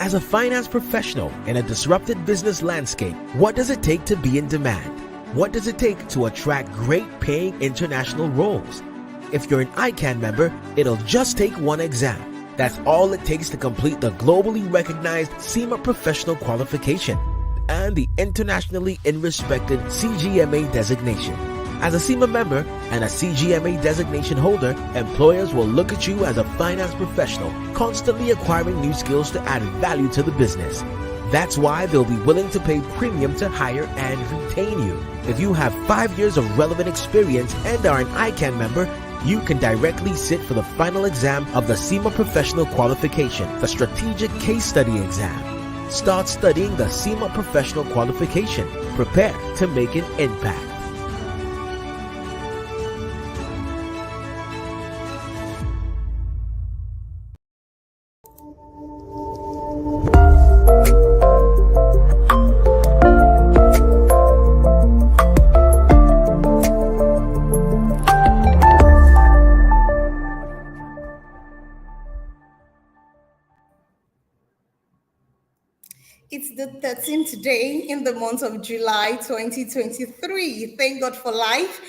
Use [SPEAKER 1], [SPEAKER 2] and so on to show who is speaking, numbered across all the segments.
[SPEAKER 1] As a finance professional in a disrupted business landscape, what does it take to be in demand? What does it take to attract great paying international roles? If you're an ICAN member, it'll just take one exam. That's all it takes to complete the globally recognized CIMA professional qualification and the internationally respected CGMA designation. As a CIMA member and a CGMA designation holder, employers will look at you as a finance professional, constantly acquiring new skills to add value to the business. That's why they'll be willing to pay premium to hire and retain you. If you have 5 years of relevant experience and are an ICAN member, you can directly sit for the final exam of the CIMA Professional Qualification, the Strategic Case Study exam. Start studying the CIMA Professional Qualification. Prepare to make an impact.
[SPEAKER 2] It's the 13th day in the month of July 2023. Thank God for life.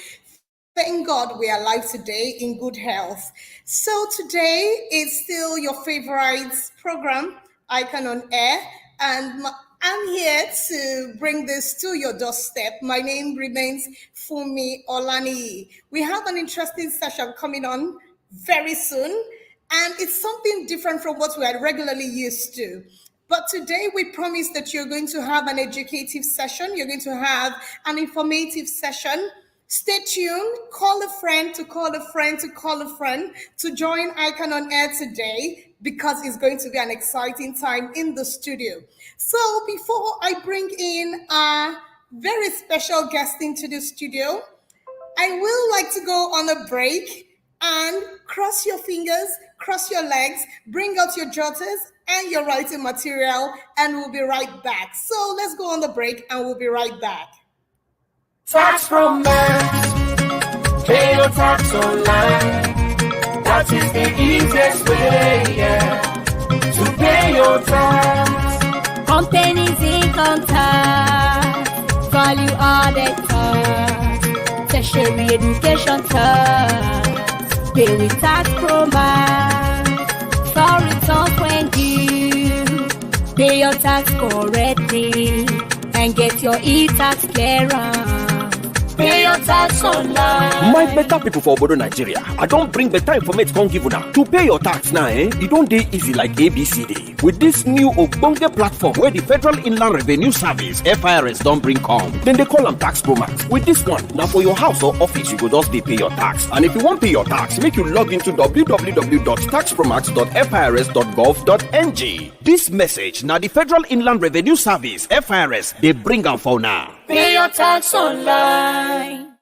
[SPEAKER 2] Thank God we are alive today in good health. So today is still your favorite program, ICAN-ngr, and I'm here to bring this to your doorstep. My name remains Fumi Olani. We have an interesting session coming on very soon, and it's something different from what we are regularly used to. But today we promise that you're going to have an educative session. You're going to have an informative session. Stay tuned. Call a friend to call a friend to call a friend to join ICAN-ngr today, because it's going to be an exciting time in the studio. So before I bring in a very special guest into the studio, I will like to go on a break and cross your fingers, cross your legs, bring out your jotters and your writing material, and we'll be right back. So let's go on the break and we'll be right back.
[SPEAKER 3] Tax romance, pay your tax online. That is the easiest way, to pay your tax.
[SPEAKER 4] Companies income tax, value added tax, tertiary education tax, pay with tax romance. For returns when due, pay your tax correctly and get your e-tax clearance. Pay your tax online.
[SPEAKER 5] My better people for Obodo Nigeria, I don't bring better information come give you now. To pay your tax now, it don't dey easy like ABCD. With this new Ogbonge platform where the Federal Inland Revenue Service (FIRS) don't bring come, then they call them Tax Promax. With this one, now for your house or office, you go just dey pay your tax. And if you want pay your tax, make you log into www.taxpromax.firs.gov.ng. This message now the Federal Inland Revenue Service (FIRS) they bring them for now.
[SPEAKER 4] Pay your tax online.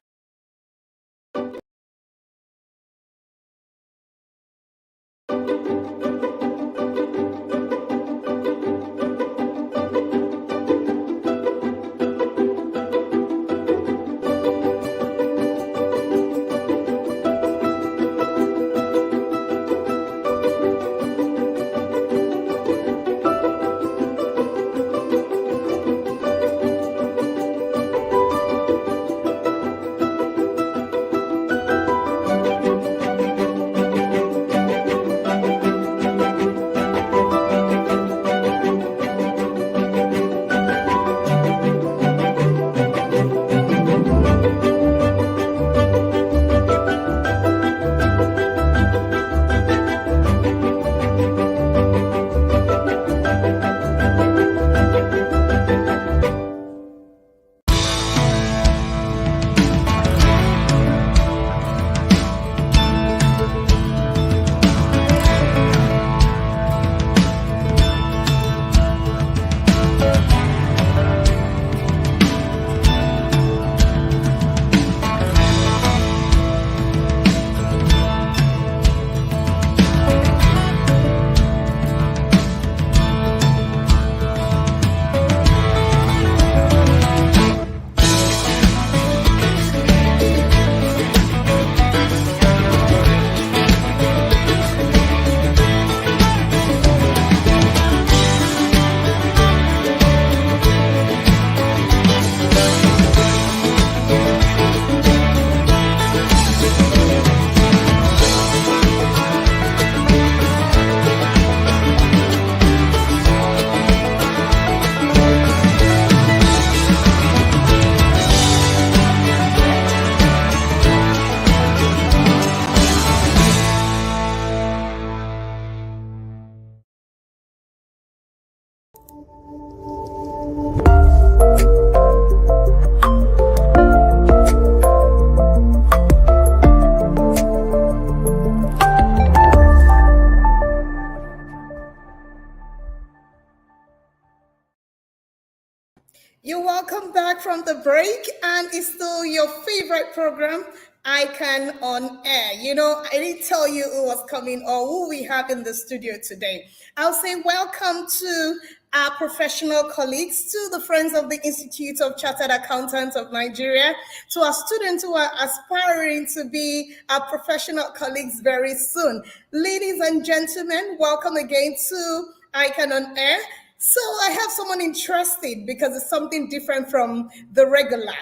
[SPEAKER 2] from the break, and it's still your favorite program, ICAN on Air. You know, I didn't tell you who was coming or who we have in the studio today. I'll say welcome to our professional colleagues, to the friends of the Institute of Chartered Accountants of Nigeria, to our students who are aspiring to be our professional colleagues very soon. Ladies and gentlemen, welcome again to ICAN on Air. So I have someone interested because it's something different from the regular.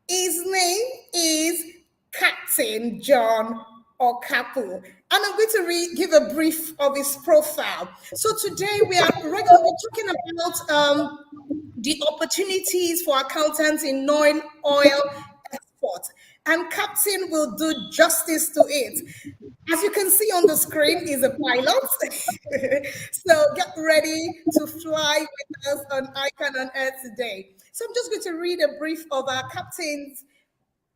[SPEAKER 2] His name is Captain John Okakpu. And I'm going to give a brief of his profile. So today we're talking about the opportunities for accountants in oil export. And Captain will do justice to it. As you can see on the screen, he's a pilot. So get ready to fly with us on ICAN on Air today. So I'm just going to read a brief of our captain's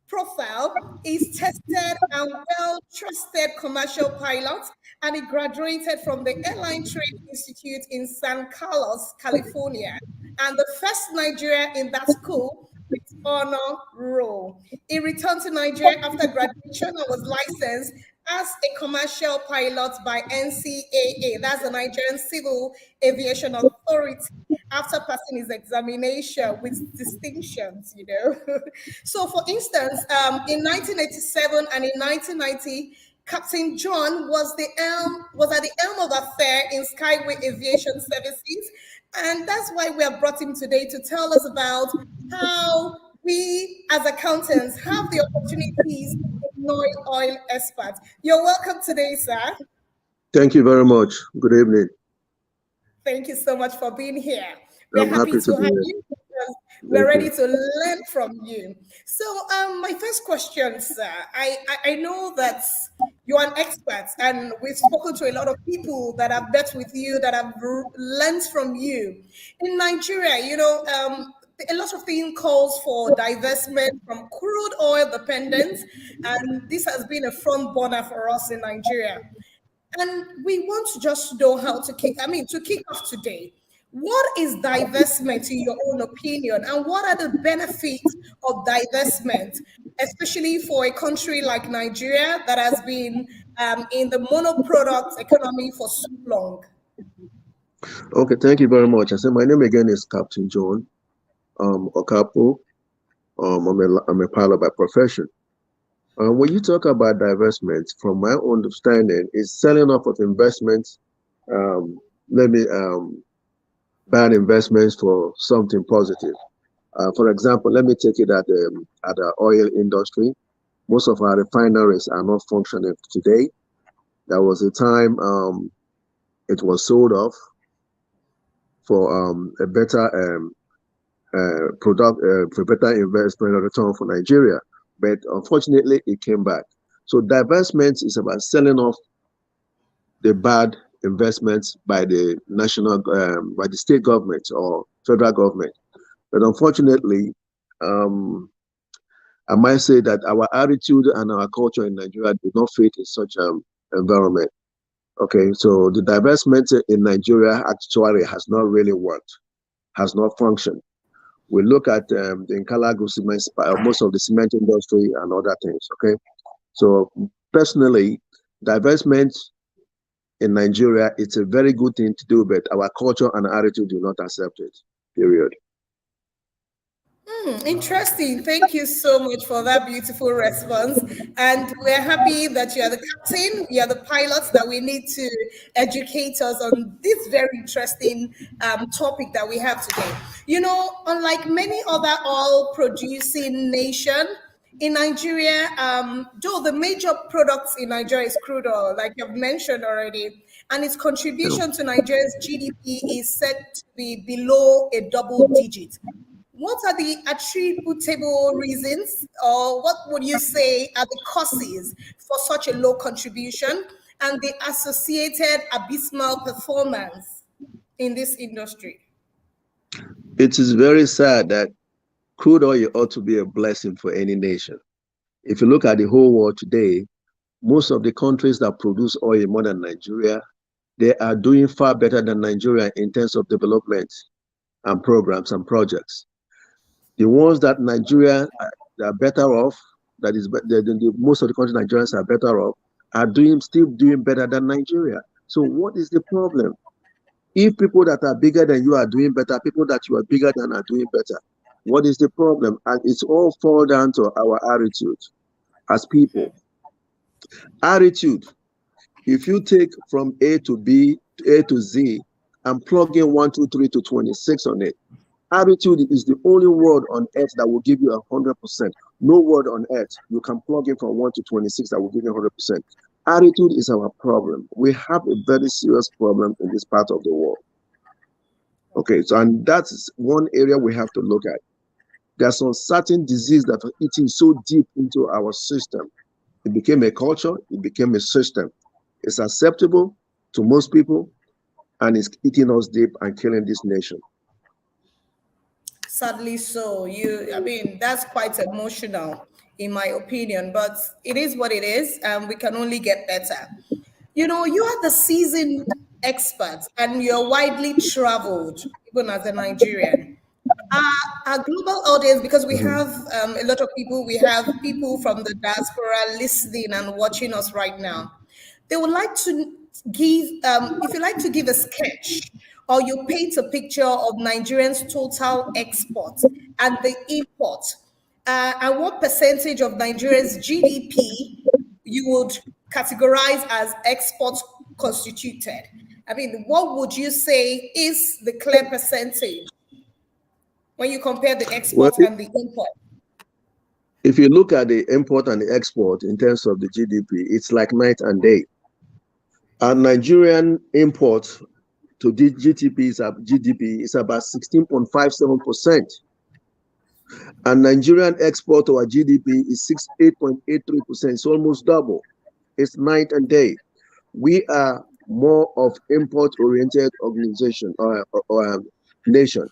[SPEAKER 2] profile. Is tested and well-trusted commercial pilot, and he graduated from the Airline Trade Institute in San Carlos, California, and the first Nigerian in that school with honor roll. He returned to Nigeria after graduation and was licensed as a commercial pilot by NCAA, that's the Nigerian Civil Aviation Authority, after passing his examination with distinctions, you know. So for instance, in 1987 and in 1990, Captain John was at the helm of affair in Skyway Aviation Services, and that's why we have brought him today to tell us about how we as accountants have the opportunities in oil experts. You're welcome today, sir.
[SPEAKER 6] Thank you very much. Good evening.
[SPEAKER 2] Thank you so much for being here. We're happy to have you because we're ready to learn from you. So my first question, sir, I know that you're an expert and we've spoken to a lot of people that have met with you, that have learned from you. In Nigeria, you know, a lot of things calls for divestment from crude oil dependence, and this has been a front burner for us in Nigeria. And we want to just know how to kick off today. What is divestment in your own opinion, and what are the benefits of divestment, especially for a country like Nigeria that has been in the monoproduct economy for so long?
[SPEAKER 6] Okay, thank you very much. I said my name again is Captain John Okakpu. I'm a pilot by profession. When you talk about divestment, from my understanding, is selling off of investments, bad investments for something positive. For example, let me take it at the oil industry. Most of our refineries are not functioning today. There was a time it was sold off for a better for better investment return for Nigeria, but unfortunately it came back. So divestment is about selling off the bad investments by the by the state government or federal government. But unfortunately, I might say that our attitude and our culture in Nigeria do not fit in such an environment. Okay, so the divestment in Nigeria actually has not really worked, has not functioned. We look at the Nkalagu cement, most of the cement industry and other things, okay? So personally, divestment in Nigeria, it's a very good thing to do, but our culture and attitude do not accept it, period.
[SPEAKER 2] Interesting. Thank you so much for that beautiful response. And we're happy that you are the captain, you are the pilots that we need to educate us on this very interesting topic that we have today. You know, unlike many other oil producing nations, in Nigeria, though the major products in Nigeria is crude oil, like you've mentioned already, and its contribution to Nigeria's GDP is said to be below a double digit. What are the attributable reasons, or what would you say are the causes for such a low contribution and the associated abysmal performance in this industry?
[SPEAKER 6] It is very sad that crude oil ought to be a blessing for any nation. If you look at the whole world today, most of the countries that produce oil more than Nigeria, they are doing far better than Nigeria in terms of development and programs and projects. The ones that Nigeria are better off, that is, most of the country Nigerians are better off, are still doing better than Nigeria. So what is the problem? If people that are bigger than you are doing better, people that you are bigger than are doing better, what is the problem? And it's all fall down to our attitude as people. Attitude. If you take from A to B, A to Z, and plug in 1, 2, 3 to 26 on it, attitude is the only word on earth that will give you 100%. No word on earth you can plug in from 1 to 26 that will give you 100%. Attitude is our problem. We have a very serious problem in this part of the world. Okay, so and that's one area we have to look at. There's some certain disease that are eating so deep into our system. It became a culture, it became a system. It's acceptable to most people, and it's eating us deep and killing this nation.
[SPEAKER 2] Sadly so. I mean, that's quite emotional, in my opinion, but it is what it is, and we can only get better. You are the seasoned expert, and you're widely traveled, even as a Nigerian. Our global audience, because we
[SPEAKER 6] Mhm.
[SPEAKER 2] have a lot of people, we have people from the diaspora listening and watching us right now. They would like to give, if you like to give a sketch or you paint a picture of Nigerians' total export and the import, and what percentage of Nigeria's GDP you would categorize as exports constituted. I mean, what would you say is the clear percentage when you compare the
[SPEAKER 6] Well,
[SPEAKER 2] export and the import?
[SPEAKER 6] if you look at the import and the export in terms of the GDP, it's like night and day. Our Nigerian import to the GDP is about 16.57%. And Nigerian export to our GDP is 8.83%. It's almost double. It's night and day. We are more of import-oriented organization or nation.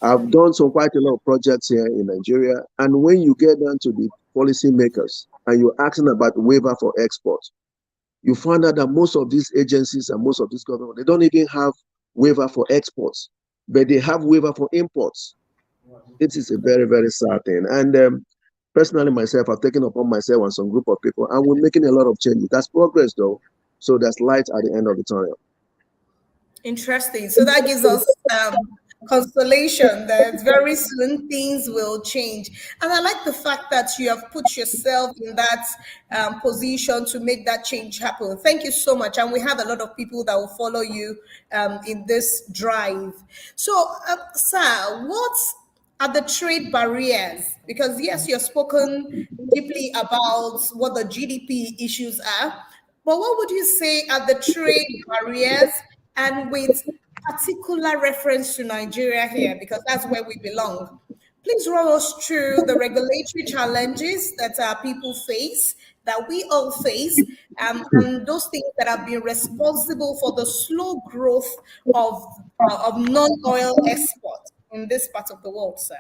[SPEAKER 6] I've done quite a lot of projects here in Nigeria, and when you get down to the policymakers and you're asking about waiver for export, you find out that most of these agencies and most of these government, they don't even have waiver for exports, but they have waiver for imports. It is a very, very sad thing. And personally, myself, I've taken upon myself and some group of people, and we're making a lot of changes. That's progress, though. So there's light at the end of the tunnel.
[SPEAKER 2] Interesting. So that gives us consolation that very soon things will change. And I like the fact that you have put yourself in that position to make that change happen. Thank you so much. And we have a lot of people that will follow you in this drive. So, sir, what are the trade barriers? Because yes, you've spoken deeply about what the GDP issues are, but what would you say are the trade barriers, and with particular reference to Nigeria here, because that's where we belong? Please run us through the regulatory challenges that our people face, that we all face, and those things that have been responsible for the slow growth of non-oil export in this part of the world, sir.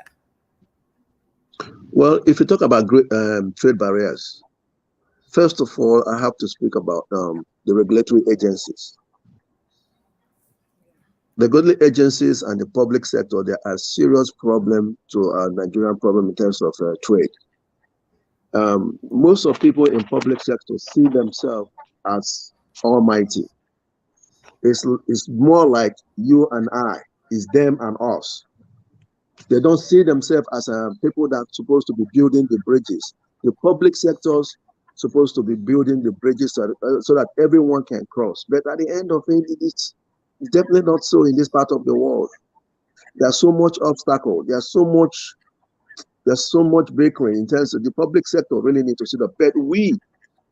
[SPEAKER 6] Well, if you talk about trade barriers, first of all, I have to speak about the regulatory agencies. The regulatory agencies and the public sector, there are serious problem to our Nigerian problem in terms of trade. Most of people in public sector see themselves as almighty. It's more like you and I, it's them and us. They don't see themselves as people that are supposed to be building the bridges. The public sector's supposed to be building the bridges so that everyone can cross. But at the end of it, it's definitely not so in this part of the world. There's so much obstacle. There's so much bakery in terms of the public sector really need to see the, but we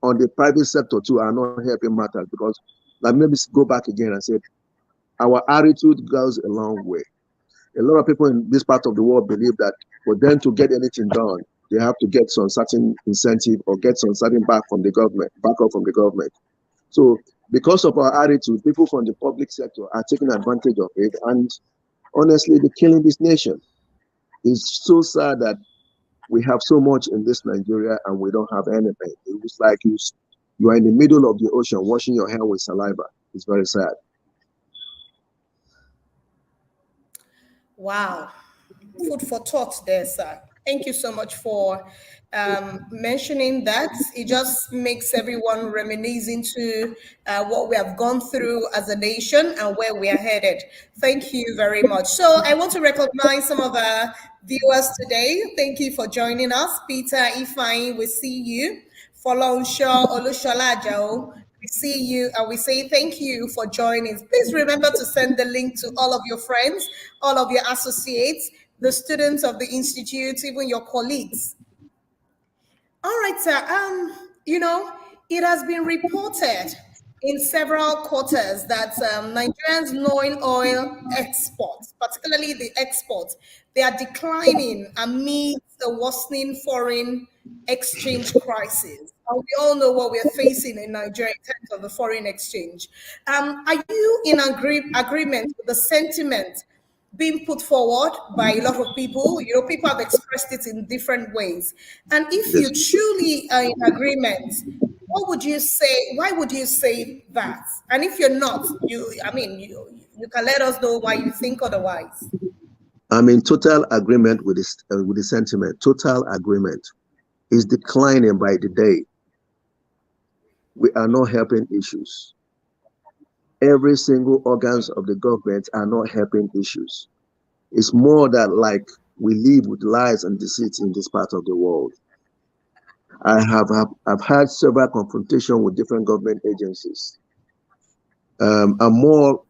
[SPEAKER 6] on the private sector too are not helping matters, because like, maybe go back again and say our attitude goes a long way. A lot of people in this part of the world believe that for them to get anything done, they have to get some certain incentive or get some certain backup from the government. So because of our attitude, people from the public sector are taking advantage of it, and honestly, they're killing this nation. It's so sad that we have so much in this Nigeria and we don't have anything. It's like you are in the middle of the ocean washing your hair with saliva. It's very sad.
[SPEAKER 2] Wow. food for thought there, sir. Thank you so much for mentioning that. It just makes everyone reminisce into what we have gone through as a nation and where we are headed. Thank you very much. So I want to recognize some of our viewers today. Thank you for joining us. Peter Ifeanyi, we see you. Folonsho Olushola Ajao, we see you and we say thank you for joining. Please remember to send the link to all of your friends, all of your associates, the students of the institute, even your colleagues. All right, sir. It has been reported in several quarters that Nigerians' oil exports, particularly the exports, they are declining amid the worsening foreign exchange crisis. And we all know what we're facing in Nigeria in terms of the foreign exchange. Are you in agreement with the sentiment being put forward by a lot of people? People have expressed it in different ways. And if
[SPEAKER 6] Yes.
[SPEAKER 2] you truly are in agreement, what would you say? Why would you say that? And if you're not, you can let us know why you think otherwise.
[SPEAKER 6] I'm in total agreement with this, with the sentiment. Total agreement is declining by the day. We are not helping issues. Every single organs of the government are not helping issues. It's more that like we live with lies and deceit in this part of the world. I've had several confrontations with different government agencies. I'm more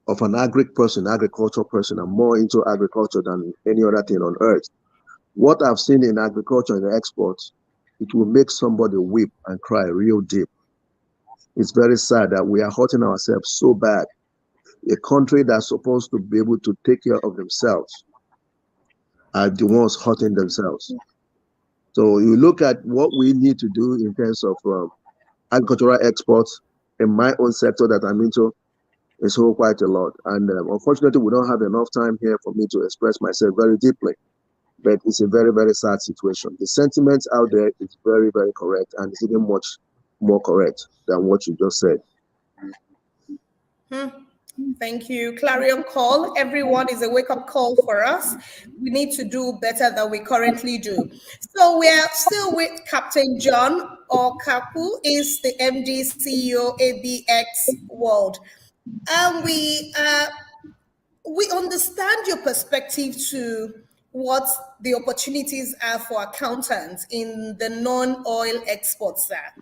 [SPEAKER 6] of an agricultural person. I'm more into agriculture than any other thing on earth. What I've seen in agriculture and exports, it will make somebody weep and cry real deep. It's very sad that we are hurting ourselves so bad. A country that's supposed to be able to take care of themselves are the ones hurting themselves. So you look at what we need to do in terms of agricultural exports in my own sector that I'm into, is quite a lot. And unfortunately, we don't have enough time here for me to express myself very deeply. But it's a very, very sad situation. The sentiment out there is very, very correct, and it's even much more correct than what you just said.
[SPEAKER 2] Thank you. Clarion call. Everyone is a wake-up call for us. We need to do better than we currently do. So we are still with Captain John Okakpu, is the MD CEO ABX World. And we understand your perspective to what the opportunities are for accountants in the non-oil exports there.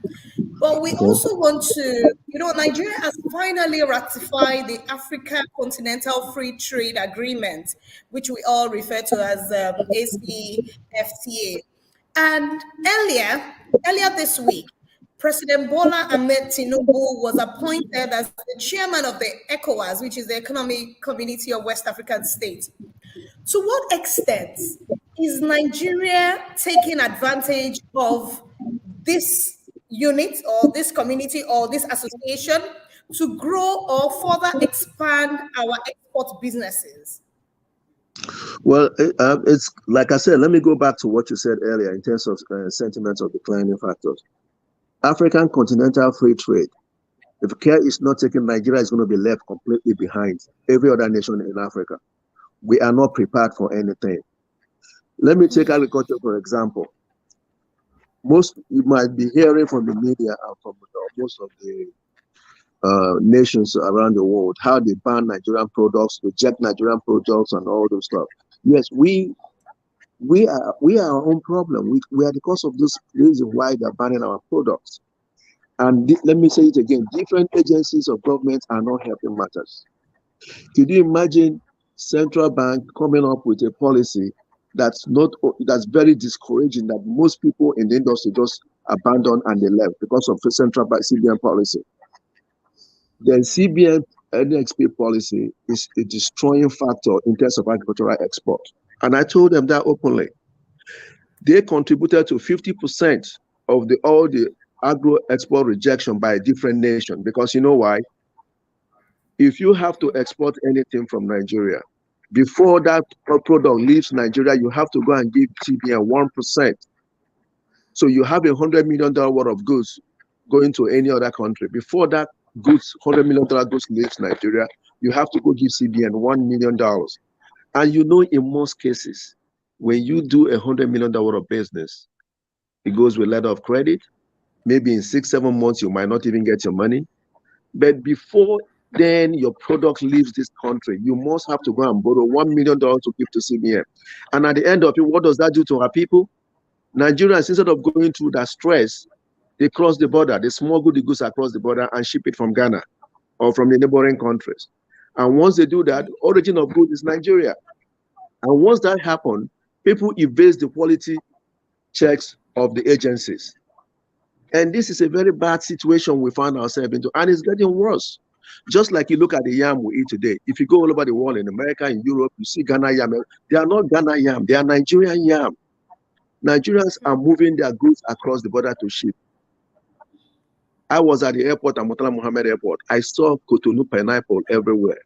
[SPEAKER 2] But we also want to, Nigeria has finally ratified the Africa Continental Free Trade Agreement, which we all refer to as ACFTA. And earlier this week, President Bola Ahmed Tinubu was appointed as the chairman of the ECOWAS, which is the Economic Community of West African States. To what extent is Nigeria taking advantage of this unit or this community or this association to grow or further expand our export businesses?
[SPEAKER 6] Well, it's like I said, let me go back to what you said earlier in terms of sentiments of declining factors. African Continental Free Trade, if care is not taken, Nigeria is going to be left completely behind every other nation in Africa. We are not prepared for anything. Let me take agriculture, for example. You might be hearing from the media and from most of the nations around the world how they ban Nigerian products, reject Nigerian products, and all those stuff. Yes, we are our own problem. We are the cause of this reason why they're banning our products. And let me say it again: different agencies of government are not helping matters. Could you imagine central bank coming up with a policy that's very discouraging, that most people in the industry just abandoned and they left because of the central bank CBN policy? The CBN NXP policy is a destroying factor in terms of agricultural export. And I told them that openly. They contributed to 50% of all the agro export rejection by a different nation, because you know why? If you have to export anything from Nigeria, before that product leaves Nigeria, you have to go and give CBN 1%. So you have $100 million worth of goods going to any other country. Before that $100 million goods leaves Nigeria, you have to go give CBN $1 million. And in most cases, when you do $100 million of business, it goes with letter of credit. Maybe in 6-7 months, you might not even get your money. But before then your product leaves this country, you must have to go and borrow $1 million to give to CBN. And at the end of it, what does that do to our people? Nigerians, instead of going through that stress, they cross the border, they smuggle the goods across the border and ship it from Ghana or from the neighboring countries. And once they do that, origin of goods is Nigeria. And once that happens, people evade the quality checks of the agencies. And this is a very bad situation we find ourselves into, and it's getting worse. Just like you look at the yam we eat today. If you go all over the world, in America, in Europe, you see Ghana yam. They are not Ghana yam, they are Nigerian yam. Nigerians are moving their goods across the border to ship. I was at the airport, at Murtala Mohammed Airport. I saw Cotonou pineapple everywhere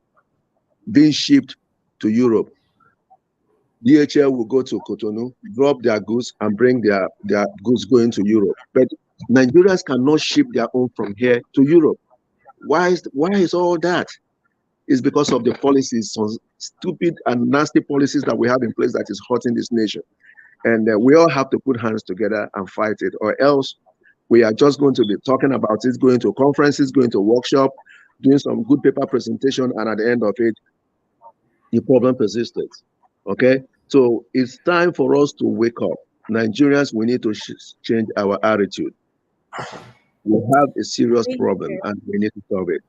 [SPEAKER 6] being shipped to Europe. DHL will go to Cotonou, drop their goods, and bring their goods going to Europe. But Nigerians cannot ship their own from here to Europe. Why is all that? It's because of the policies, some stupid and nasty policies that we have in place that is hurting this nation. And we all have to put hands together and fight it, or else we are just going to be talking about it, going to conferences, going to workshop, doing some good paper presentation, and at the end of it, the problem persisted. Okay? So it's time for us to wake up. Nigerians, we need to change our attitude. We have a serious problem and we need to solve it.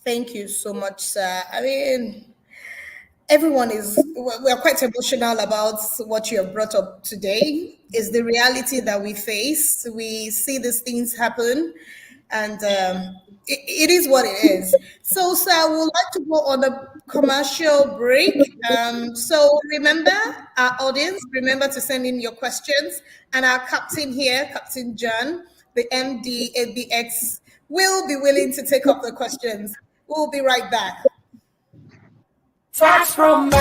[SPEAKER 2] Thank you so much, sir. I mean, we're quite emotional about what you have brought up today. Is the reality that we face. We see these things happen, and it is what it is. So, sir, we would like to go on a commercial break. So remember, our audience, remember to send in your questions, and our captain here, Captain John, the MD ABX, will be willing to take up the questions. We'll be right back.
[SPEAKER 3] Tax from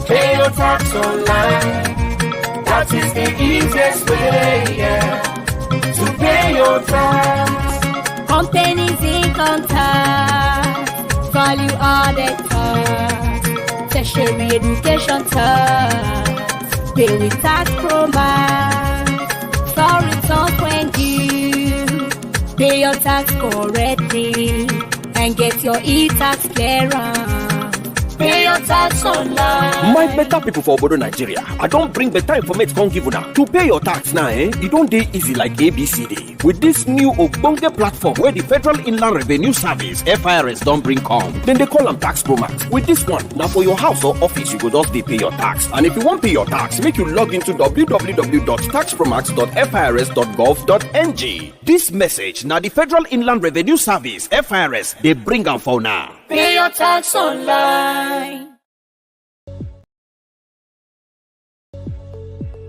[SPEAKER 3] pay your tax online. That is the easiest way, to pay your tax.
[SPEAKER 4] Companies income tax, value added tax, tertiary education tax, pay with tax program, for returns when due, pay your tax correctly, and get your e-tax clearance. Pay your tax online.
[SPEAKER 5] My better people for Obodo Nigeria, I don't bring better information come give una. To pay your tax now, it don't dey easy like ABCD. With this new Okakpu platform where the Federal Inland Revenue Service (FIRS) don't bring come, then they call them Tax Promax. With this one, now for your house or office, you go just dey pay your tax. And if you want pay your tax, make you log into www.taxpromax.firs.gov.ng. This message now the Federal Inland Revenue Service (FIRS) they bring am for now.
[SPEAKER 4] Pay your tax online.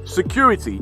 [SPEAKER 7] Security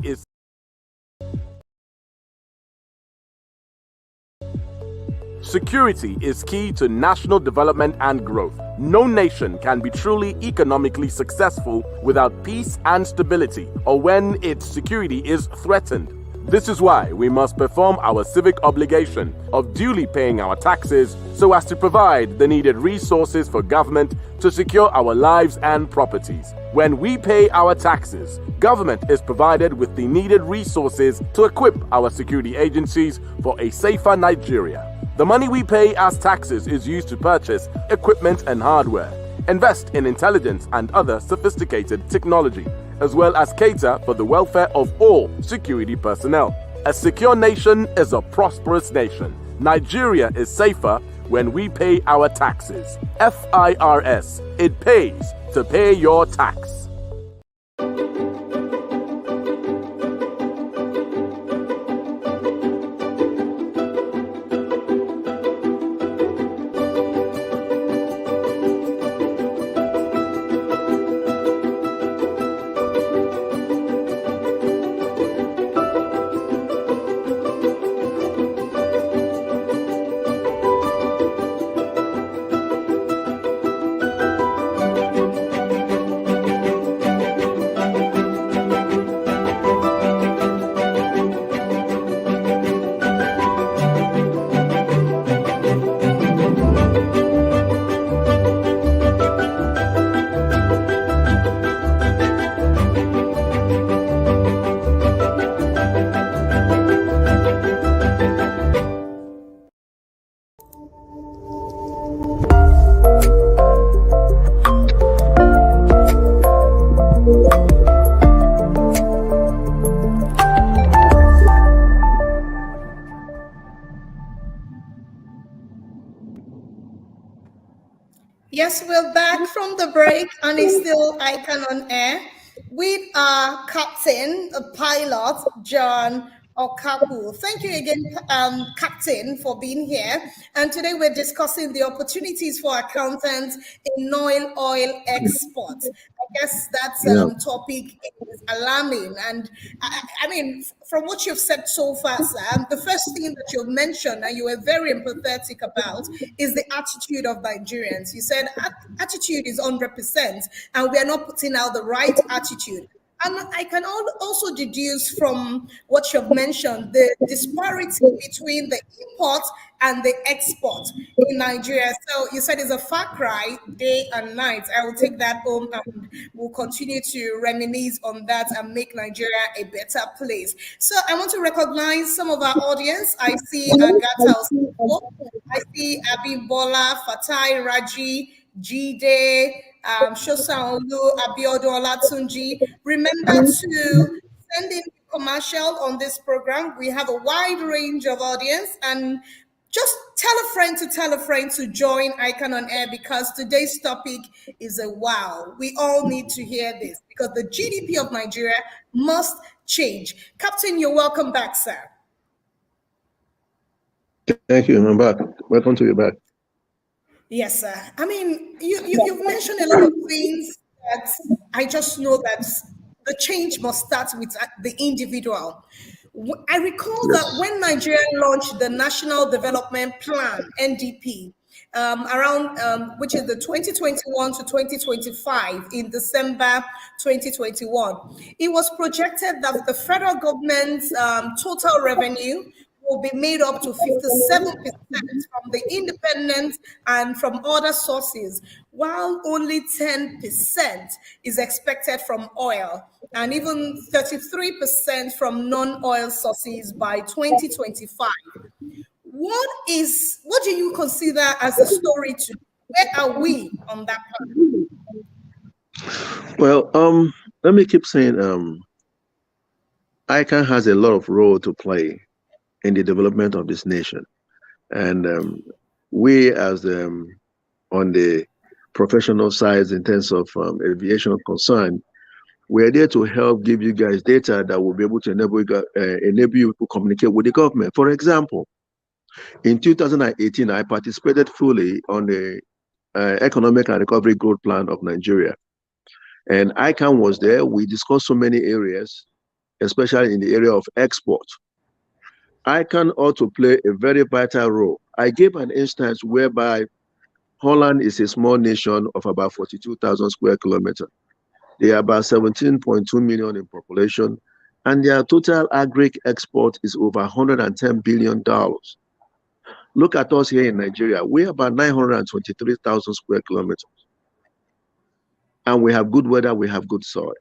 [SPEAKER 7] is key to national development and growth. No nation can be truly economically successful without peace and stability, or when its security is threatened. This is why we must perform our civic obligation of duly paying our taxes so as to provide the needed resources for government to secure our lives and properties. When we pay our taxes, government is provided with the needed resources to equip our security agencies for a safer Nigeria. The money we pay as taxes is used to purchase equipment and hardware, invest in intelligence and other sophisticated technology, as well as cater for the welfare of all security personnel. A secure nation is a prosperous nation. Nigeria is safer when we pay our taxes. FIRS, it pays to pay your tax.
[SPEAKER 2] Yes, we're back from the break, and it's still Icon on Air with our captain, a pilot, John Okakpu. Thank you again, Captain, for being here. And today we're discussing the opportunities for accountants in oil exports. I guess that's
[SPEAKER 6] Yeah.
[SPEAKER 2] topic is alarming. And I mean, from what you've said so far, Sam, the first thing that you've mentioned and you were very empathetic about is the attitude of Nigerians. You said attitude is 100%, and we are not putting out the right attitude. And I can also deduce from what you've mentioned the disparity between the import and the export in Nigeria. So you said it's a far cry day and night. I will take that home and we'll continue to reminisce on that and make Nigeria a better place. So I want to recognize some of our audience. I see Agatha Osifo, I see Abimbola, Fatai Raji, Jide, Shosa Olu, Abiodun Olatunji. Remember to send in commercial on this program. We have a wide range of audience, and just tell a friend to join Icon on Air, because today's topic is a wow. We all need to hear this because the GDP of Nigeria must change. Captain, you're welcome back, sir.
[SPEAKER 6] Thank you. I'm back. Welcome to you back.
[SPEAKER 2] Yes, sir. I mean, you've mentioned a lot of things that I just know that the change must start with the individual. I recall that when Nigeria launched the National Development Plan (NDP) which is the 2021 to 2025 in December 2021, it was projected that the federal government's total revenue will be made up to 57% from the independent and from other sources, while only 10% is expected from oil and even 33% from non-oil sources by 2025. What do you consider as a story to? Where are we on that part?
[SPEAKER 6] Well, let me keep saying, ICAN has a lot of role to play in the development of this nation, and we, as on the professional side in terms of aviation concern, we are there to help give you guys data that will be able to enable you to communicate with the government. For example, in 2018, I participated fully on the Economic and Recovery Growth Plan of Nigeria. And ICAN was there. We discussed so many areas, especially in the area of export. ICAN ought to play a very vital role. I gave an instance whereby Holland is a small nation of about 42,000 square kilometers. They are about 17.2 million in population, and their total agri export is over $110 billion. Look at us here in Nigeria. We're about 923,000 square kilometers. And we have good weather, we have good soil.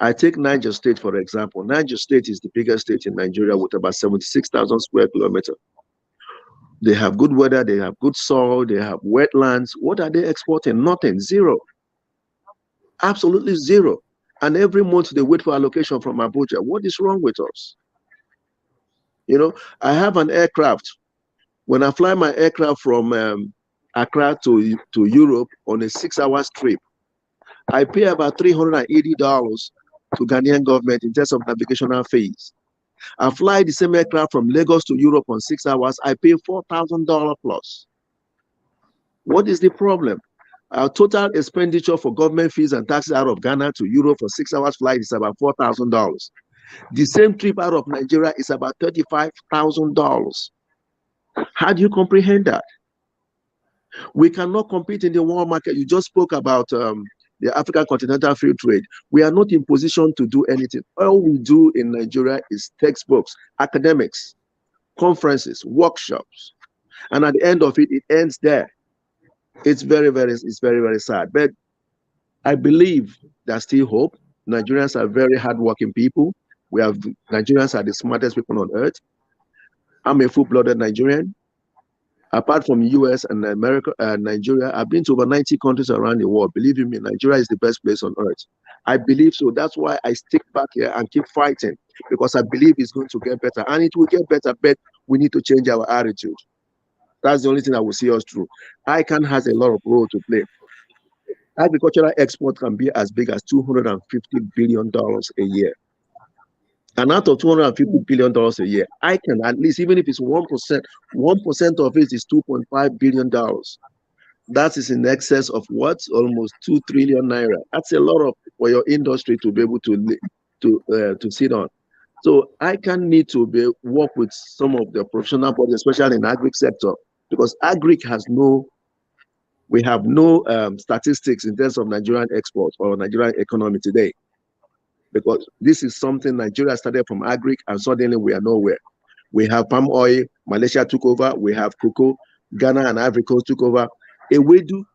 [SPEAKER 6] I take Niger State, for example. Niger State is the biggest state in Nigeria with about 76,000 square kilometers. They have good weather, they have good soil, they have wetlands. What are they exporting? Nothing, zero. Absolutely zero. And every month they wait for allocation from Abuja. What is wrong with us? You know, I have an aircraft. When I fly my aircraft from Accra to Europe on a 6-hour trip, I pay about $380 to Ghanaian government in terms of navigational fees. I fly the same aircraft from Lagos to Europe on 6 hours, I pay $4,000 plus. What is the problem? Our total expenditure for government fees and taxes out of Ghana to Europe for 6 hours flight is about $4,000. The same trip out of Nigeria is about $35,000. How do you comprehend that? We cannot compete in the world market. You just spoke about the African Continental Free Trade. We are not in position to do anything. All we do in Nigeria is textbooks, academics, conferences, workshops. And at the end of it, it ends there. It's very, very sad. But I believe there's still hope. Nigerians are very hardworking people. Nigerians are the smartest people on earth. I'm a full-blooded Nigerian. Apart from US and America and Nigeria, I've been to over 90 countries around the world. Believe me, Nigeria is the best place on earth. I believe so. That's why I stick back here and keep fighting, because I believe it's going to get better. And it will get better, but we need to change our attitude. That's the only thing that will see us through. ICAN has a lot of role to play. Agricultural export can be as big as $250 billion a year. And out of $250 billion a year, ICAN, at least, even if it's 1%, 1% of it is $2.5 billion. That is in excess of what? Almost 2 trillion naira. That's a lot of for your industry to be able to sit on. So ICAN need to work with some of the professional bodies, especially in agri sector, because agri has we have no statistics in terms of Nigerian exports or Nigerian economy today. Because this is something Nigeria started from agri and suddenly we are nowhere. We have palm oil, Malaysia took over, we have cocoa, Ghana and Ivory Coast took over. Ewedu,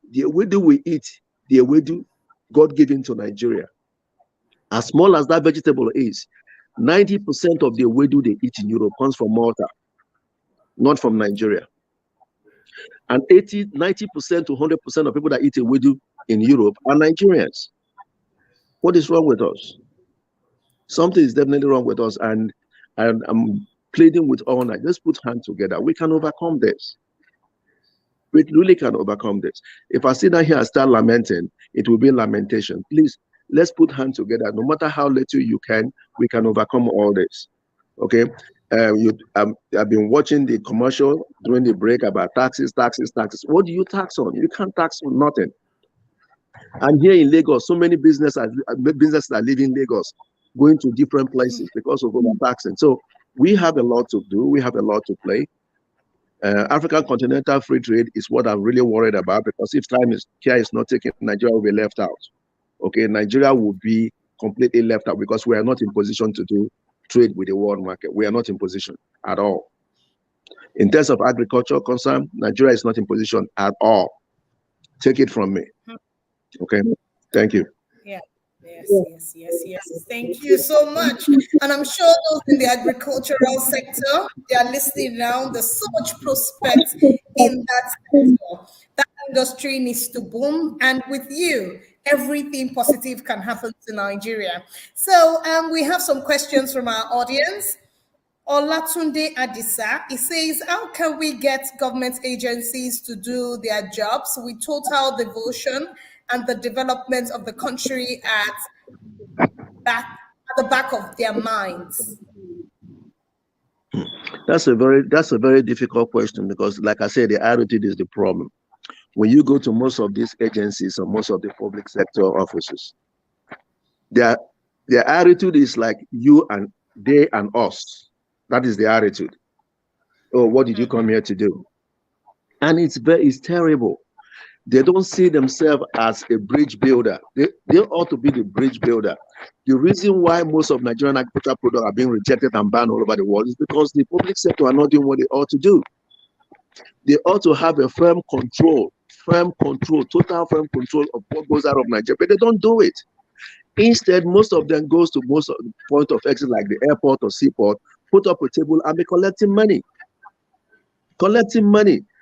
[SPEAKER 6] the ewedu we eat, the ewedu God given to Nigeria. As small as that vegetable is, 90% of the ewedu they eat in Europe comes from Malta, not from Nigeria. And 90% to 100% of people that eat ewedu in Europe are Nigerians. What is wrong with us? Something is definitely wrong with us, and I'm pleading with all night. Let's put hands together. We can overcome this. We really can overcome this. If I sit down here and start lamenting, it will be lamentation. Please, let's put hands together. No matter how little you can, we can overcome all this. Okay? I've been watching the commercial during the break about taxes. What do you tax on? You can't tax on nothing. And here in Lagos, so many businesses are leaving Lagos, going to different places because of overtaxing. So we have a lot to do. We have a lot to play. African continental free trade is what I'm really worried about, because if care is not taken, Nigeria will be left out. Okay, Nigeria will be completely left out because we are not in position to do trade with the world market. We are not in position at all. In terms of agriculture concern, Nigeria is not in position at all. Take it from me. Okay, thank you.
[SPEAKER 2] Yeah. Yes. Thank you so much. And I'm sure those in the agricultural sector, they are listening now. There's so much prospect in that sector. That industry needs to boom. And with you, everything positive can happen to Nigeria. So we have some questions from our audience. Olatunde Adisa, he says, how can we get government agencies to do their jobs with total devotion and the development of the country at the back of their minds?
[SPEAKER 6] That's a very difficult question, because like I said, the attitude is the problem. When you go to most of these agencies or most of the public sector offices, their attitude is like you and they and us. That is the attitude. Oh, what did you come here to do? And it's terrible. They don't see themselves as a bridge builder. They ought to be the bridge builder. The reason why most of Nigerian agricultural products are being rejected and banned all over the world is because the public sector are not doing what they ought to do. They ought to have a total firm control of what goes out of Nigeria, but they don't do it. Instead, most of them goes to most of the point of exit, like the airport or seaport, put up a table and be collecting money.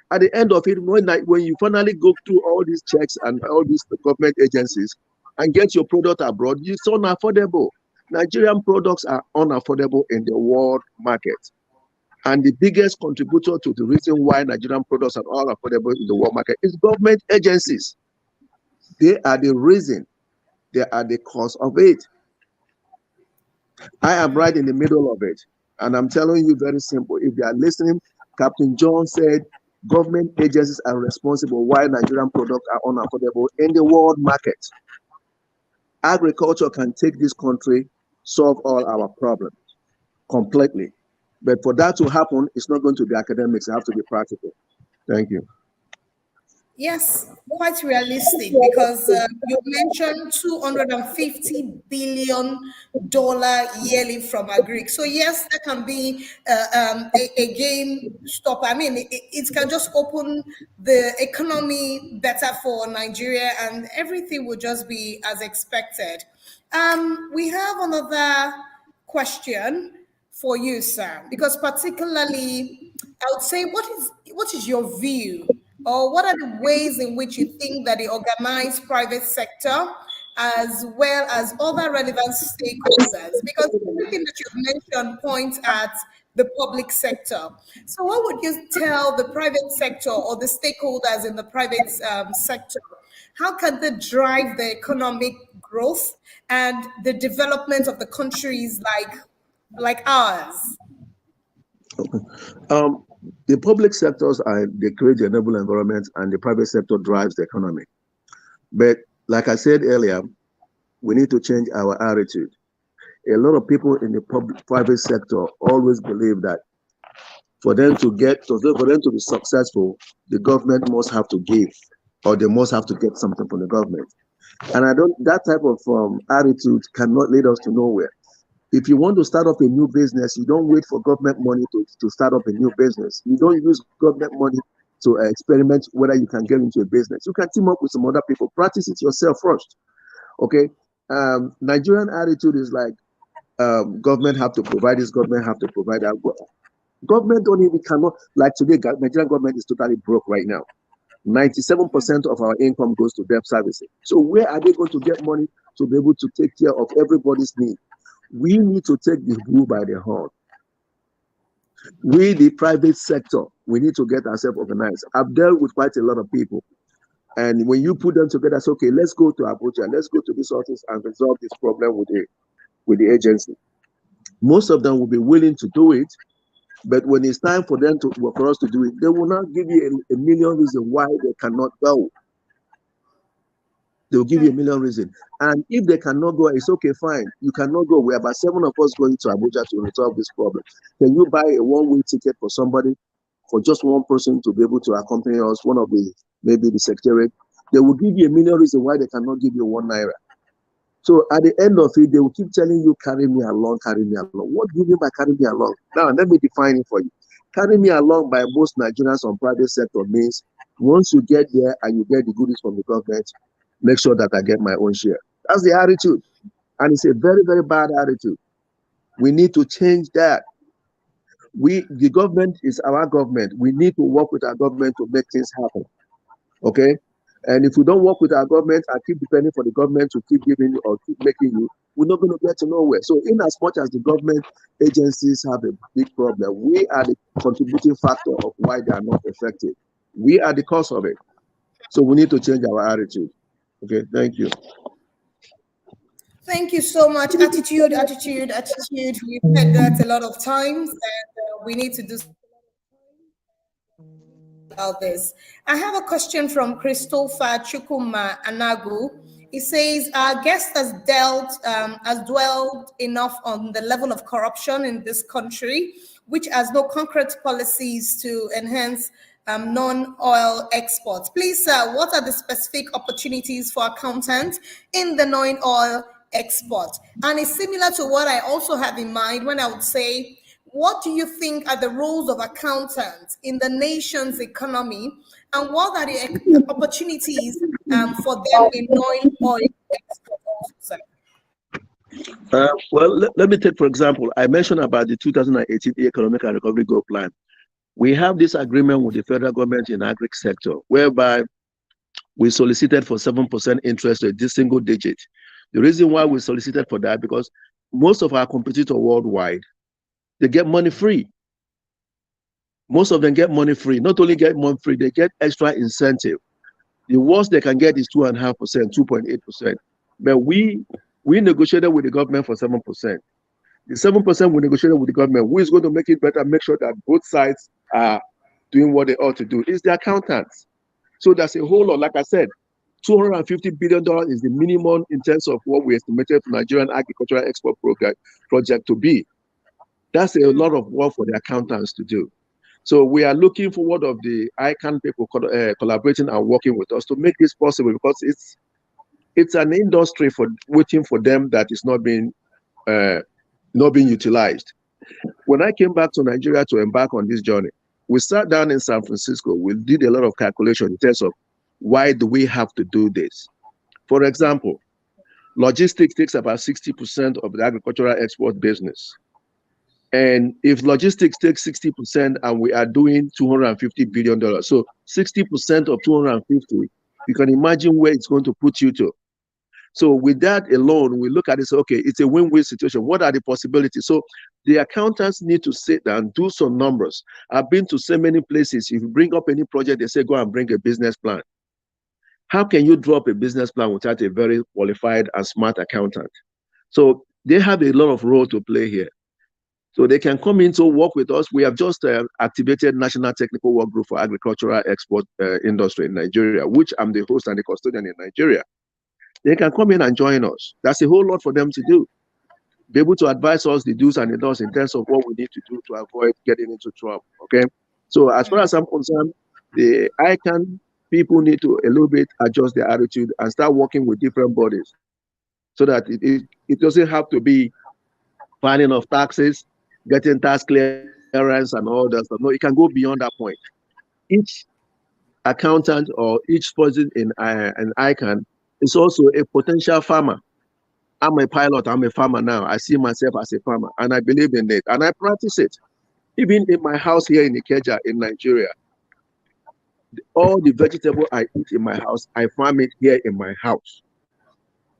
[SPEAKER 6] At the end of it, when you finally go through all these checks and all these government agencies and get your product abroad, it's unaffordable. Nigerian products are unaffordable in the world market. And the biggest contributor to the reason why Nigerian products are unaffordable in the world market is government agencies. They are the reason. They are the cause of it. I am right in the middle of it. And I'm telling you very simple. If they are listening, Captain John said government agencies are responsible why Nigerian products are unaffordable in the world market. Agriculture can take this country, solve all our problems completely. But for that to happen, it's not going to be academics. It has to be practical. Thank you.
[SPEAKER 2] Yes, quite realistic, because you mentioned $250 billion yearly from agri. So yes, that can be a game stopper. I mean, it can just open the economy better for Nigeria, and everything will just be as expected. We have another question for you, sir, because particularly, I would say, what is your view, or what are the ways in which you think that the organized private sector, as well as other relevant stakeholders, because everything that you've mentioned points at the public sector. So what would you tell the private sector or the stakeholders in the private sector? How can they drive the economic growth and the development of the countries like ours?
[SPEAKER 6] The public sectors they create the enable environment, and the private sector drives the economy. But like I said earlier, we need to change our attitude. A lot of people in the private sector always believe that for them to be successful, the government must have to give, or they must have to get something from the government. And that type of attitude cannot lead us to nowhere. If you want to start up a new business, you don't wait for government money to start up a new business. You don't use government money to experiment whether you can get into a business. You can team up with some other people. Practice it yourself first. Okay? Nigerian attitude is like, government have to provide this, government have to provide that. Government cannot, like today, Nigerian government is totally broke right now. 97% of our income goes to debt servicing. So where are they going to get money to be able to take care of everybody's need? We need to take the bull by the horn. We, the private sector, we need to get ourselves organized. I've dealt with quite a lot of people. And when you put them together, say, okay, let's go to Abuja, let's go to this office and resolve this problem with the agency. Most of them will be willing to do it, but when it's time for us to do it, they will not give you a million reasons why they cannot go. They will give you a million reasons. And if they cannot go, it's okay, fine. You cannot go. We are about 7 of us going to Abuja to resolve this problem. Can you buy a one-way ticket for somebody, for just one person to be able to accompany us, maybe the secretariat? They will give you a million reasons why they cannot give you 1 naira. So at the end of it, they will keep telling you, carry me along, carry me along. What do you mean by carry me along? Now, let me define it for you. Carry me along by most Nigerians on private sector means once you get there and you get the goodies from the government, make sure that I get my own share. That's the attitude. And it's a very, very bad attitude. We need to change that. The government is our government. We need to work with our government to make things happen. Okay? And if we don't work with our government and keep depending for the government to keep giving you or keep making you, we're not going to get to nowhere. So in as much as the government agencies have a big problem, we are the contributing factor of why they are not effective. We are the cause of it. So we need to change our attitude. Okay, thank you.
[SPEAKER 2] Thank you so much. Attitude. We've heard that a lot of times, and we need to do about this. I have a question from Christopher Chukuma Anagu. He says, our guest has dwelled enough on the level of corruption in this country, which has no concrete policies to enhance non-oil exports. Please, sir, what are the specific opportunities for accountants in the non-oil export? And it's similar to what I also have in mind when I would say, what do you think are the roles of accountants in the nation's economy, and what are the opportunities for them in non-oil export also, sir?
[SPEAKER 6] Well, let me take, for example, I mentioned about the 2018 Economic and Recovery Goal Plan. We have this agreement with the federal government in the agri sector, whereby we solicited for 7% interest rate, this single digit. The reason why we solicited for that, because most of our competitors worldwide, they get money free. Most of them get money free. Not only get money free, they get extra incentive. The worst they can get is 2.5%, 2.8%. But we negotiated with the government for 7%. The 7% we negotiated with the government, who is going to make it better, make sure that both sides are doing what they ought to do, is the accountants. So that's a whole lot. Like I said, $250 billion is the minimum in terms of what we estimated for Nigerian agricultural export project to be. That's a lot of work for the accountants to do. So we are looking forward of the ICAN people collaborating and working with us to make this possible, because it's an industry waiting for them that is not being utilized. When I came back to Nigeria to embark on this journey, we sat down in San Francisco. We did a lot of calculation in terms of why do we have to do this. For example, logistics takes about 60% of the agricultural export business. And if logistics takes 60% and we are doing $250 billion, so 60% of 250, you can imagine where it's going to put you to. So with that alone, we look at it, say, okay, it's a win-win situation. What are the possibilities? So the accountants need to sit down, do some numbers. I've been to so many places. If you bring up any project, they say, go and bring a business plan. How can you draw up a business plan without a very qualified and smart accountant? So they have a lot of role to play here. So they can come in to work with us. We have just activated National Technical Work Group for Agricultural Export Industry in Nigeria, which I'm the host and the custodian in Nigeria. They can come in and join us. That's a whole lot for them to do. Be able to advise us the do's and the don'ts in terms of what we need to do to avoid getting into trouble. Okay. So as far as I'm concerned, the ICAN people need to a little bit adjust their attitude and start working with different bodies so that it doesn't have to be filing of taxes, getting tax clearance and all that stuff. No, it can go beyond that point. Each accountant or each person in an ICAN is also a potential farmer. I'm a pilot, I'm a farmer now. I see myself as a farmer and I believe in it and I practice it. Even in my house here in Ikeja in Nigeria, all the vegetable I eat in my house, I farm it here in my house.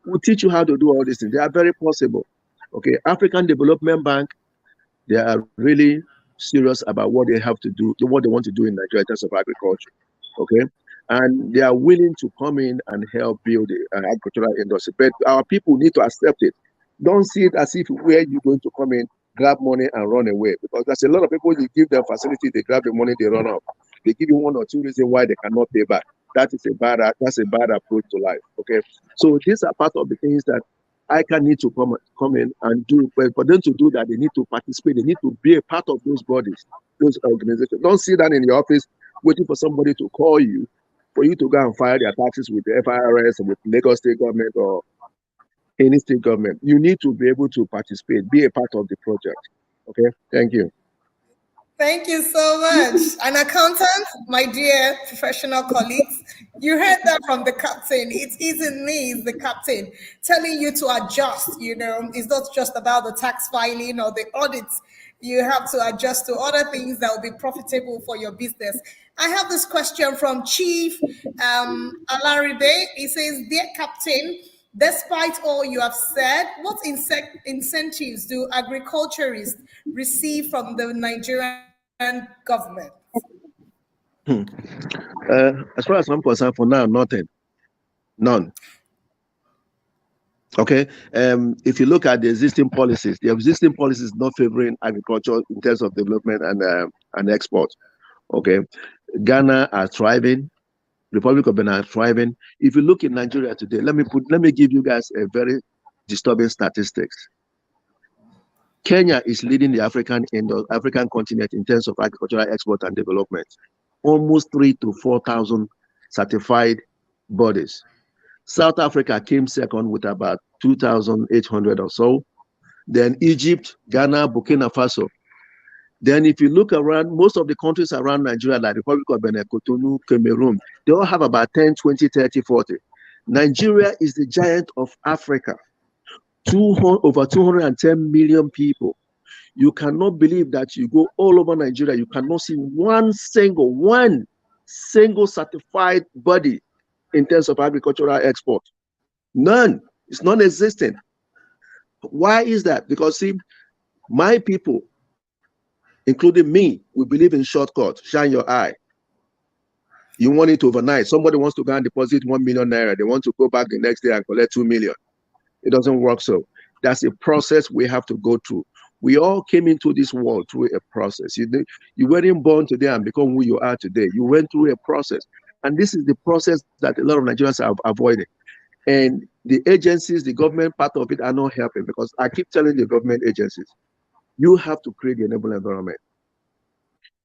[SPEAKER 6] We'll teach you how to do all these things. They are very possible. Okay, African Development Bank, they are really serious about what they have to do, what they want to do in Nigeria in terms of agriculture. Okay, and they are willing to come in and help build the agricultural industry. But our people need to accept it. Don't see it as if where you're going to come in, grab money and run away. Because there's a lot of people, you give them facility, they grab the money, they run off. They give you one or two reasons why they cannot pay back. That's a bad approach to life. Okay, so these are part of the things that ICAN need to come in and do. But for them to do that, they need to participate. They need to be a part of those bodies, those organizations. Don't sit down in your office waiting for somebody to call you for you to go and file their taxes with the FIRS or with Lagos State government or any state government. You need to be able to participate, be a part of the project. Okay, thank you.
[SPEAKER 2] Thank you so much. An accountant, my dear professional colleagues, you heard that from the captain. It isn't me, it's the captain telling you to adjust. It's not just about the tax filing or the audits. You have to adjust to other things that will be profitable for your business. I have this question from Chief Alaribe. He says, dear captain, despite all you have said, what incentives do agriculturists receive from the Nigerian government?
[SPEAKER 6] As far as I'm concerned, for now, nothing. None. Okay. If you look at the existing policies not favoring agriculture in terms of development and export. Okay. Ghana are thriving. Republic of Benin are thriving. If you look in Nigeria today, let me give you guys a very disturbing statistics. Kenya is leading the African continent in terms of agricultural export and development. Almost 3,000 to 4,000 certified bodies. South Africa came second with about 2,800 or so. Then Egypt, Ghana, Burkina Faso. Then if you look around, most of the countries around Nigeria, like Republic of Benin, Cotonou, Cameroon, they all have about 10, 20, 30, 40. Nigeria is the giant of Africa. Over 210 million people. You cannot believe that you go all over Nigeria, you cannot see one single certified body in terms of agricultural export. None. It's non-existent. Why is that? Because see, my people, including me, we believe in shortcut. Shine your eye. You want it overnight. Somebody wants to go and deposit 1 million naira. They want to go back the next day and collect 2 million. It doesn't work so. That's a process we have to go through. We all came into this world through a process. You weren't born today and become who you are today. You went through a process. And this is the process that a lot of Nigerians are avoiding. And the agencies, the government part of it are not helping, because I keep telling the government agencies, you have to create the enable environment.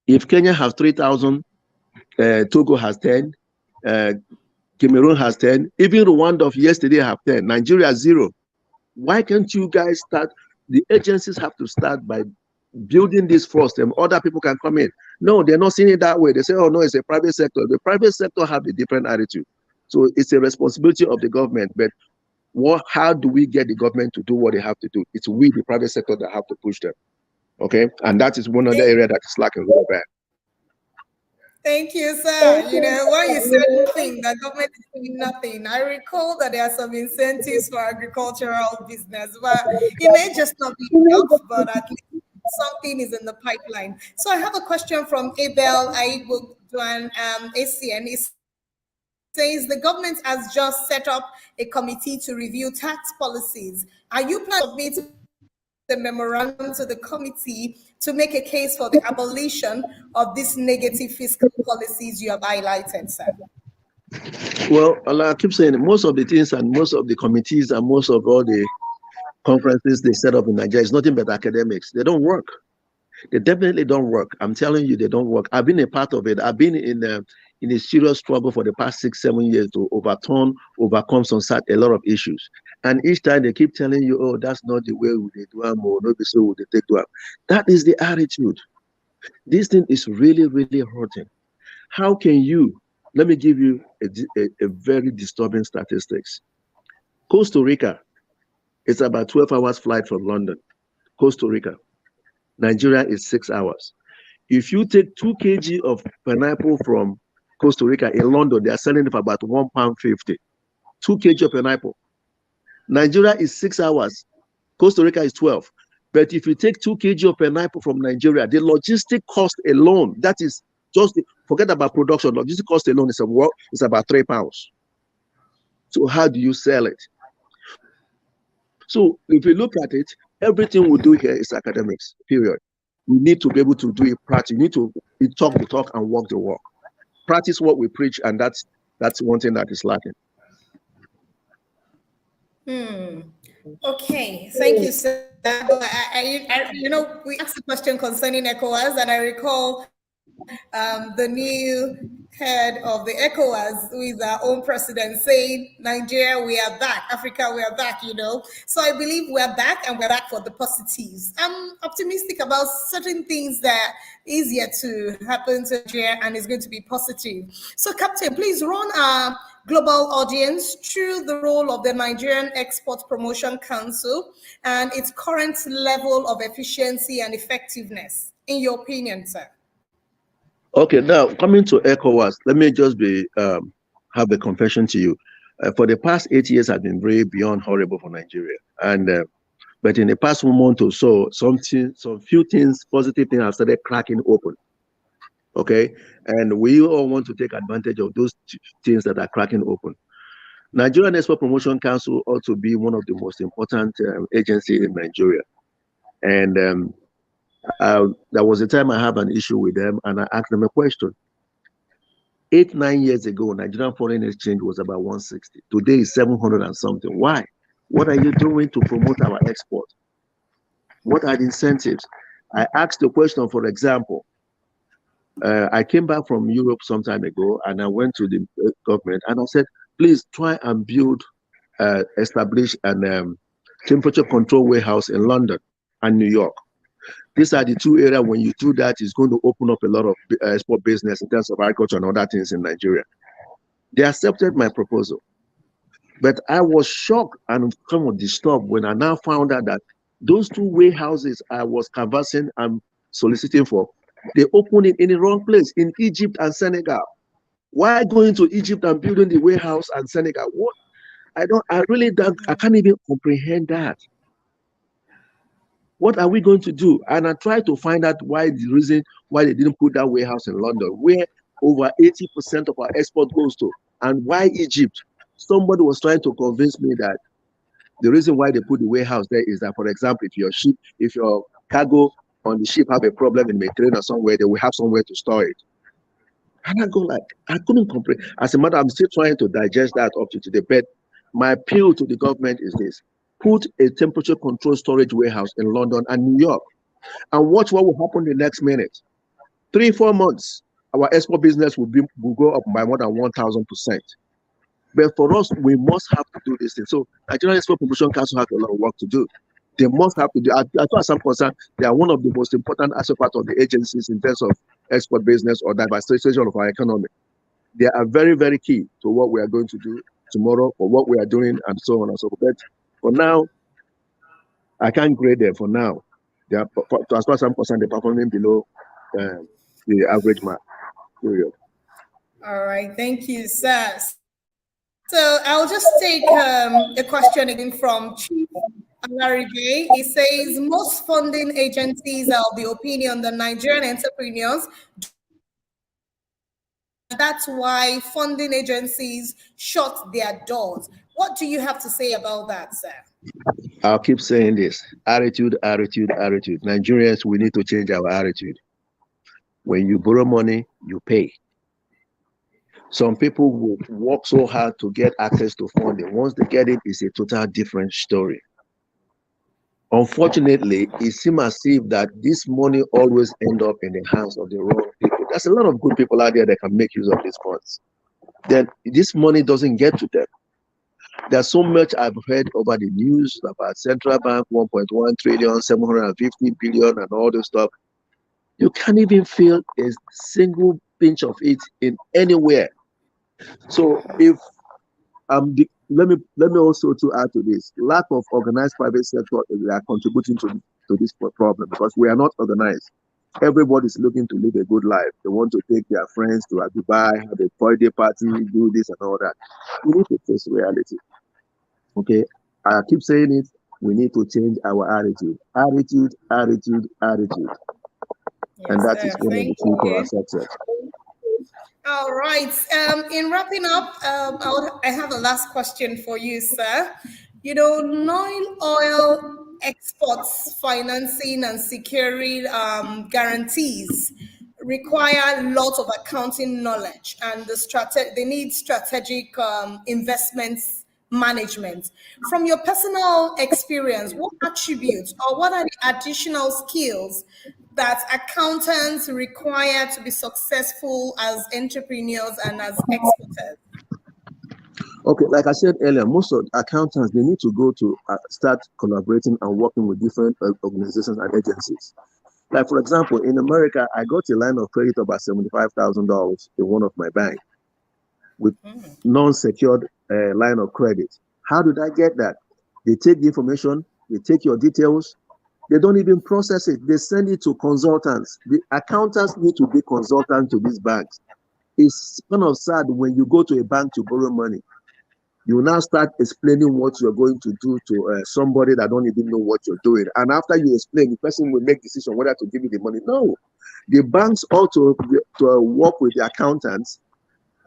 [SPEAKER 6] If Kenya has 3,000, Togo has 10, Cameroon has 10, even Rwanda of yesterday have 10, Nigeria 0. Why can't you guys start? The agencies have to start by building this first, and other people can come in. No, they're not seeing it that way. They say, oh no, it's a private sector. The private sector have a different attitude. So it's a responsibility of the government. But how do we get the government to do what they have to do? It's we, the private sector, that have to push them. Okay, and that is one other area that is lacking real bad.
[SPEAKER 2] Thank you, sir. You know, when you said nothing, the government is doing nothing. I recall that there are some incentives for agricultural business, but it may just not be enough, but at least something is in the pipeline. So I have a question from Abel Aigboduan ACN. It says the government has just set up a committee to review tax policies. Are you planning to submit the memorandum to the committee to make a case for the abolition of these negative fiscal policies you have highlighted, sir?
[SPEAKER 6] Well, I keep saying most of the things and most of the committees and most of all the conferences they set up in Nigeria is nothing but academics. They don't work. They definitely don't work. I'm telling you, they don't work. I've been a part of it. I've been in a serious struggle for the past 6-7 years to overcome a lot of issues. And each time they keep telling you, oh, that's not the way they do it, or not so they take to it. That is the attitude. This thing is really, really hurting. How can you? Let me give you a very disturbing statistics. Costa Rica, it's about 12 hours flight from London. Costa Rica. Nigeria is 6 hours. If you take 2 kg of pineapple from Costa Rica in London, they are selling it for about £1.50. 2 kg of pineapple. Nigeria is 6 hours. Costa Rica is 12. But if you take 2 kg of pineapple from Nigeria, the logistic cost alone, that is just, forget about production, logistic cost alone is about £3. So how do you sell it? So if you look at it, everything we do here is academics, period. We need to be able to do it practice. You need to talk the talk and walk the walk. Practice what we preach, and that's one thing that is lacking.
[SPEAKER 2] Okay, thank you, sir. We asked the question concerning ECOWAS, and I recall the new head of the ECOWAS, who is our own president, saying, Nigeria, we are back. Africa, we are back, So I believe we're back, and we're back for the positives. I'm optimistic about certain things that is yet to happen to Nigeria and is going to be positive. So, Captain, please run our global audience through the role of the Nigerian Export Promotion Council and its current level of efficiency and effectiveness, in your opinion, sir.
[SPEAKER 6] Okay, now coming to ECOWAS, let me just have a confession to you. For the past 8 years, have been very beyond horrible for Nigeria, and but in the past 1 month or so, some few things, positive things have started cracking open. Okay, and we all want to take advantage of those things that are cracking open. Nigerian Export Promotion Council ought to be one of the most important agencies in Nigeria, and there was a time I had an issue with them, and I asked them a question. 8-9 years ago, Nigerian foreign exchange was about 160. Today is 700 and something. Why? What are you doing to promote our export? What are the incentives? I asked the question, for example, I came back from Europe some time ago, and I went to the government, and I said, please try and establish an temperature control warehouse in London and New York. These are the 2 areas. When you do that, it's going to open up a lot of export business in terms of agriculture and other things in Nigeria. They accepted my proposal. But I was shocked and somewhat disturbed when I now found out that those 2 warehouses I was canvassing and soliciting for, they opened it in the wrong place, in Egypt and Senegal. Why going to Egypt and building the warehouse and Senegal? What? I can't even comprehend that. What are we going to do? And I tried to find out the reason why they didn't put that warehouse in London, where over 80% of our export goes to, and why Egypt. Somebody was trying to convince me that the reason why they put the warehouse there is that, for example, if your cargo on the ship have a problem in Mediterranean or somewhere, they will have somewhere to store it. And I go like, I couldn't comprehend. As a matter, I'm still trying to digest that up to today. But my appeal to the government is this: put a temperature control storage warehouse in London and New York, and watch what will happen the next minute. 3-4 months, our export business will go up by more than 1,000%. But for us, we must have to do this thing. So Nigerian Export Promotion Council has a lot of work to do. They must have to do. As far as I'm concerned, they are one of the most important aspects of the agencies in terms of export business or diversification of our economy. They are very, very key to what we are going to do tomorrow, or what we are doing, and so on and so forth. But for now, I can't grade them for now. They are, as far as I'm concerned, they're performing below the average mark. Period.
[SPEAKER 2] All right, thank you, sir. So I'll just take a question again from Chief Alaribe. He says most funding agencies are of the opinion that Nigerian entrepreneurs, that's why funding agencies shut their doors. What do you have to say about that, sir?
[SPEAKER 6] I'll keep saying this. Attitude, attitude, attitude. Nigerians, we need to change our attitude. When you borrow money, you pay. Some people will work so hard to get access to funding. Once they get it, it's a total different story. Unfortunately, it seems as if that this money always end up in the hands of the wrong people. There's a lot of good people out there that can make use of these funds. Then this money doesn't get to them. There's so much I've heard over the news about central bank 1.1 trillion, 750 billion, and all this stuff. You can't even feel a single pinch of it in anywhere. So if let me also to add to this, lack of organized private sector are contributing to this problem, because we are not organized. Everybody's looking to live a good life. They want to take their friends to Dubai, have a birthday party, do this and all that. We need to face reality. Okay, I keep saying it. We need to change our attitude. Attitude, attitude, attitude. Yes, and that is one of the key for our success.
[SPEAKER 2] All right. In wrapping up, I have a last question for you, sir. You know, non-oil exports financing and securing guarantees require lots of accounting knowledge, and they need strategic investments management. From your personal experience, what attributes or what are the additional skills that accountants require to be successful as entrepreneurs and as exporters?
[SPEAKER 6] Okay, like I said earlier, most of accountants, they need to go to start collaborating and working with different organizations and agencies. Like, for example, in America, I got a line of credit of about $75,000 in one of my banks with non-secured line of credit. How did I get that? They take the information, they take your details, they don't even process it. They send it to consultants. The accountants need to be consultants to these banks. It's kind of sad when you go to a bank to borrow money. You now start explaining what you're going to do to somebody that don't even know what you're doing. And after you explain, the person will make decision whether to give you the money. No, the banks ought to work with the accountants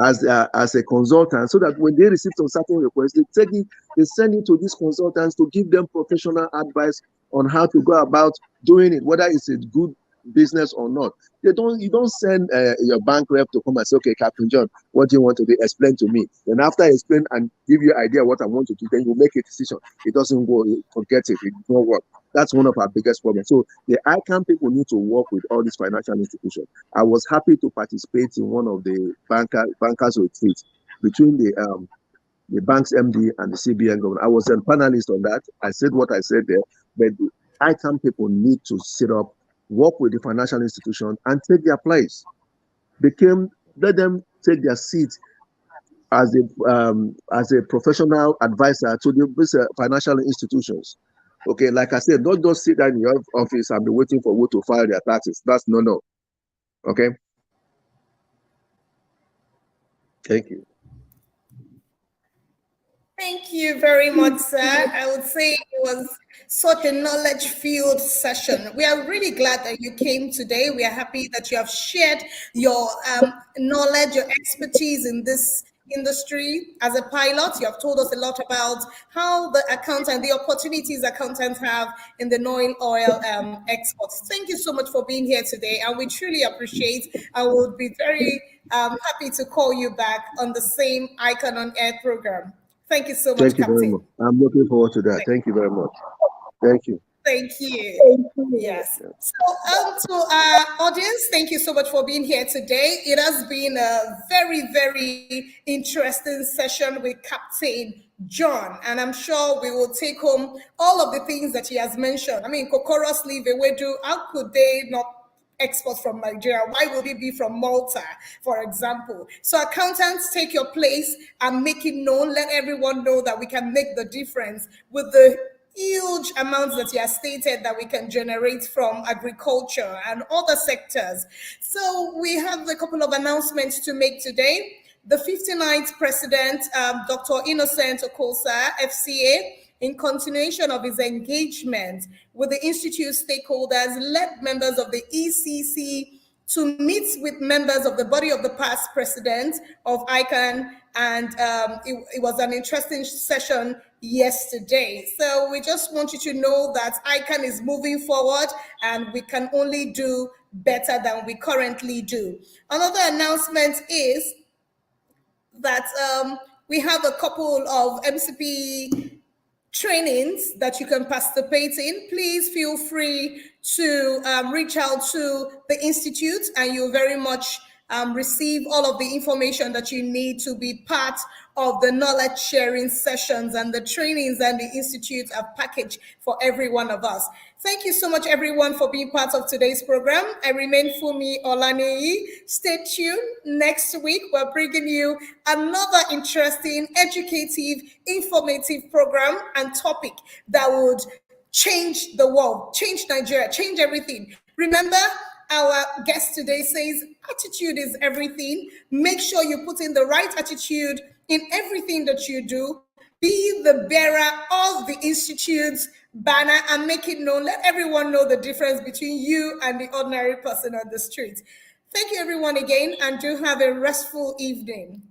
[SPEAKER 6] as a consultant, so that when they receive some certain requests, they send it to these consultants to give them professional advice on how to go about doing it, whether it's a good business or not. You don't send your bank rep to come and say, okay, Captain John, what do you want to do? Explain to me. Then after I explain and give you an idea what I want to do, then you make a decision. It doesn't go, forget it, it won't work. That's one of our biggest problems. So the ICAN people need to work with all these financial institutions. I was happy to participate in one of the bankers retreats between the bank's MD and the CBN governor. I was a panelist on that. I said what I said there, but the ICAN people need to sit up, work with the financial institution and take their place. Let them take their seat as a professional advisor to the financial institutions. Okay, like I said, don't just sit down in your office and be waiting for who to file their taxes. That's no. Okay. Thank you.
[SPEAKER 2] Thank you very much, sir. I would say it was such a knowledge-filled session. We are really glad that you came today. We are happy that you have shared your knowledge, your expertise in this industry as a pilot. You have told us a lot about how the opportunities accountants have in the oil exports. Thank you so much for being here today, and we truly appreciate. I would be very happy to call you back on the same ICAN-ngr program. Thank you so much,
[SPEAKER 6] Thank you
[SPEAKER 2] Captain.
[SPEAKER 6] very much. I'm looking forward to that. Thank you very much. Thank you.
[SPEAKER 2] Thank you. Yes. So, to our audience, thank you so much for being here today. It has been a very, very interesting session with Captain John, and I'm sure we will take home all of the things that he has mentioned. I mean, Kokoros leave Ewedu, how could they not export from Nigeria? Why would it be from Malta, for example? So accountants, take your place and make it known. Let everyone know that we can make the difference with the huge amounts that you have stated that we can generate from agriculture and other sectors. So we have a couple of announcements to make today. The 59th President, Dr. Innocent Okosa, FCA, in continuation of his engagement with the Institute stakeholders, led members of the ECC to meet with members of the body of the past president of ICAN, and it was an interesting session yesterday. So we just want you to know that ICAN is moving forward and we can only do better than we currently do. Another announcement is that we have a couple of MCP trainings that you can participate in. Please feel free to reach out to the Institute, and you'll very much receive all of the information that you need to be part of the knowledge sharing sessions and the trainings and the Institute have packaged for every one of us. Thank you so much, everyone, for being part of today's program. I remain Fumi Olaneyi. Stay tuned. Next week, we're bringing you another interesting, educative, informative program and topic that would change the world, change Nigeria, change everything. Remember, our guest today says attitude is everything. Make sure you put in the right attitude in everything that you do. Be the bearer of the Institute's banner and make it known. Let everyone know the difference between you and the ordinary person on the street. Thank you, everyone, again, and do have a restful evening.